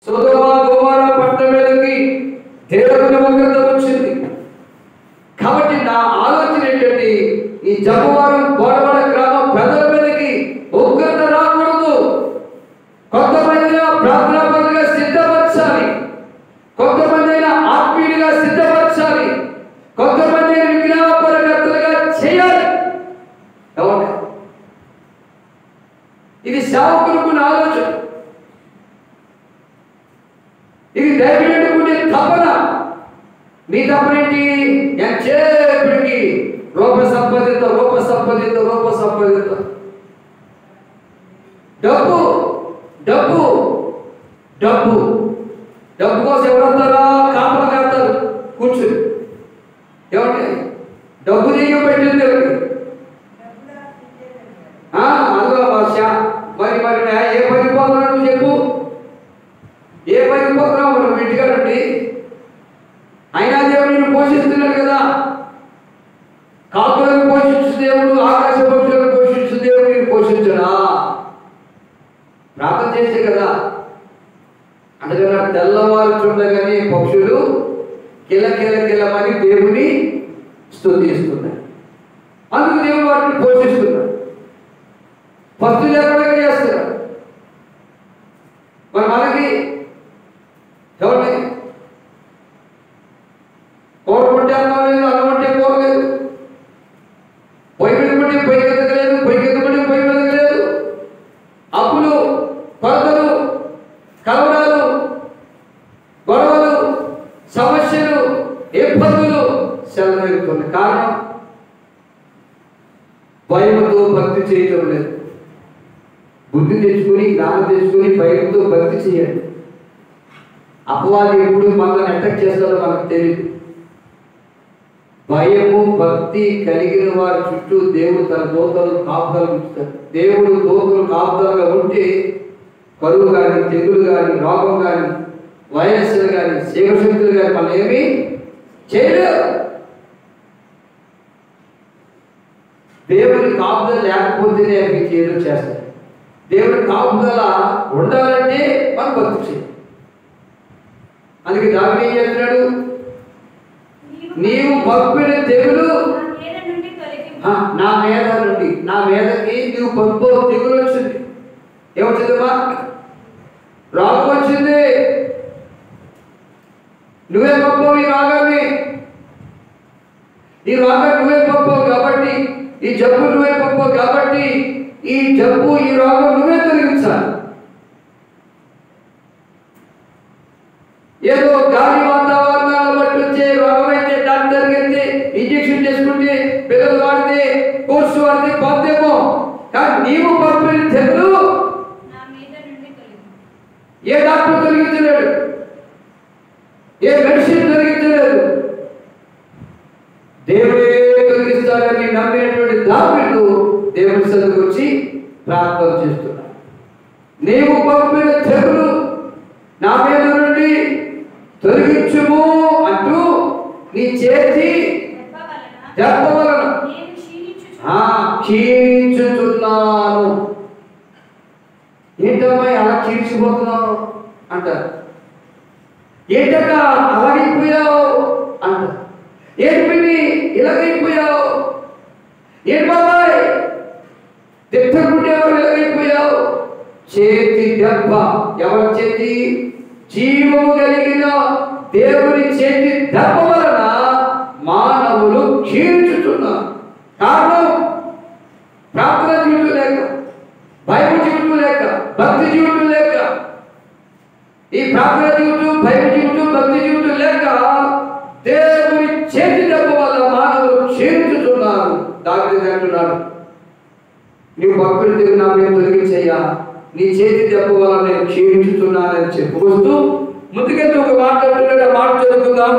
సొదొమ గొమొర్రా పట్టణం మీదకి దేవుని ఉగ్రత వచ్చింది. కాబట్టి నా ఆలోచన ఏంటంటే ఈ జబ్బువారం బోడబడ గ్రామం ప్రజల మీదకి ఉగ్రత రాకూడదు. కొంతమంది ప్రార్థనా పరులుగా సిద్ధపరచాలి, కొంతమంది ఆత్మీయులుగా సిద్ధపరచాలి, కొంతమంది విగ్రహపరగతులుగా చేయాలి. ఎవరు ఇది సేవకులకు ఆలోచన, ఇది దైవజనుడికి తపన. నీ తపనేంటి? ఎంతసేపటికి రూప సంపాదిత రూప సంపాదిత రూప సంపాదిత, డబ్బు డబ్బు డబ్బు డబ్బు కోసం ఎవరంతారా కాపలా కాస్తారు కూర్చుని. ఏమంటే డబ్బు నీకు పెట్టింది ఎవరికి? అందులో భాష. మరి మరి ఏ పని పోతున్నావు చెప్పు, ఏ పని పోతున్నావు? మనం ఇంటికాడండి అయినా దేవుడు నిన్ను పోషిస్తున్నాడు కదా. కాకులను పోషించు దేవుడు, ఆకాశ పక్షులను పోషించు దేవుడు నిన్ను పోషించడా? ప్రార్థన చేసే కదా. అందుకని తెల్లవారు చూడగానే పక్షులు కిలకిలకిలమని దేవుని స్తుతిస్తున్నాయి. అందుకు దేవుడు వాటిని పోషిస్తున్నాడు. భక్తులు లేకుండా చేస్తున్నాడు. మరి మనకి ఎవరిని కోరుకుంటే అన్నం లేదు, అన్నం అంటే కోరలేదు, పొయ్యి మీద పడి పొయ్యి ఎదగలేదు, పొయ్యి కింద పడి పొయ్యి ఎదగలేదు, అప్పులు కొరతలు కలవరాలు గొడవలు సమస్యలు ఇబ్బందులు సెలవుతున్నాయి. కారణం భయంతో భక్తి చేయటం లేదు. బుద్ధి తెచ్చుకొని జ్ఞానం తెచ్చుకొని భయంతో భక్తి చేయాలి. అపవాది ఎప్పుడు మనల్ని అటాక్ చేస్తారో మనకు తెలియదు. భయము భక్తి కలిగిన వారి చుట్టూ దేవుడు తన దూతలు కాపుదలు ఉంచుతాడు. దేవుడు దూతలు కాపుదలుగా ఉంటే కరువు కానీ, తెగులు కానీ, రోగం కానీ, వైరస్లు కానీ, శీఘ్రశక్తులు కానీ మనం ఏమీ చేయలేవు. దేవుడి కాపుదల లేకపోతేనే అవి చేయడం చేస్తాయి. దేవుడి కాపుదల ఉండాలంటే మనం భక్తి చేయాలి. అందుకే దావీదు ఏం చేస్తున్నాడు? నీవు పంపిన తెగులు నా మీద నుండి, నా మీదకి నీవు పంపు తెగులు వచ్చింది. ఏమొచ్చిందమ్మా? రోగం వచ్చింది. నువ్వే పంపవు ఈ రోగాన్ని, ఈ రోగాన్ని నువ్వే పంపవు కాబట్టి, ఈ జబ్బు నువ్వే పంపవు కాబట్టి ఈ జబ్బు ఈ రోగం నువ్వే తొలగించాలి. ఏదో గాలి వాతావరణాలు బట్టి వచ్చే రోగం అయితే డాక్టర్కి వెళ్తే ఇంజక్షన్ చేసుకుంటే పిల్లలు వాడితే కోర్సు వాడితే పోతేమో, కానీ నీవు పంపిన తెగులు ఏ డాక్టర్ తొలగించలేడు, ఏ మెడిసిన్ తొలగించలేదు. దేవుడే తొలగిస్తాడని నమ్మేటువంటి దావీదు దేవుడి సన్నిధికి వచ్చి ప్రార్థన చేస్తున్నాడు. నీవు పంపిన తెగులు నా మీద నుండి తొలగించుము అంటూ నీ చేతి దెబ్బ వలన క్షీణించుతున్నాను. ఏంటమ్మా అలా క్షీణించిపోతున్నావు అంటారు. ఏంటక్క అలాగైపోయావు అంటారు. ఏంటి ఇలాగైపోయావు? ఏంటి బాబాయ్ తిట్టకుండేవాడు ఇలాగైపోయావు? చేతి దెబ్బ. ఎవరి చేతి? జీవము కలిగిన దేవుని చేతి దెబ్బ వలన మానవులు క్షీణించుతున్నారు. కారణం ప్రార్థన జీవితం లేక, బైబిల్ జీవితం లేక, భక్తి జీవితం లేక. ఈ ప్రార్థన జీవితం, బైబిల్ జీవితం, భక్తి జీవితం లేక దేవుని చేతి దెబ్బ వల్ల మానవులు క్షీణించుతున్నారు. దావీదు అంటున్నాడు, నీవు భక్తులు తెగులు నా మీద తొలగించయ్యా, నీ చేతి దెబ్బ వల్ల నేను క్షీణించుతున్నానని చెప్పుకొస్తూ ముందుకెళ్తూ ఒక మాట అంటున్నాడు. ఆ మాట చదువుకుందాం.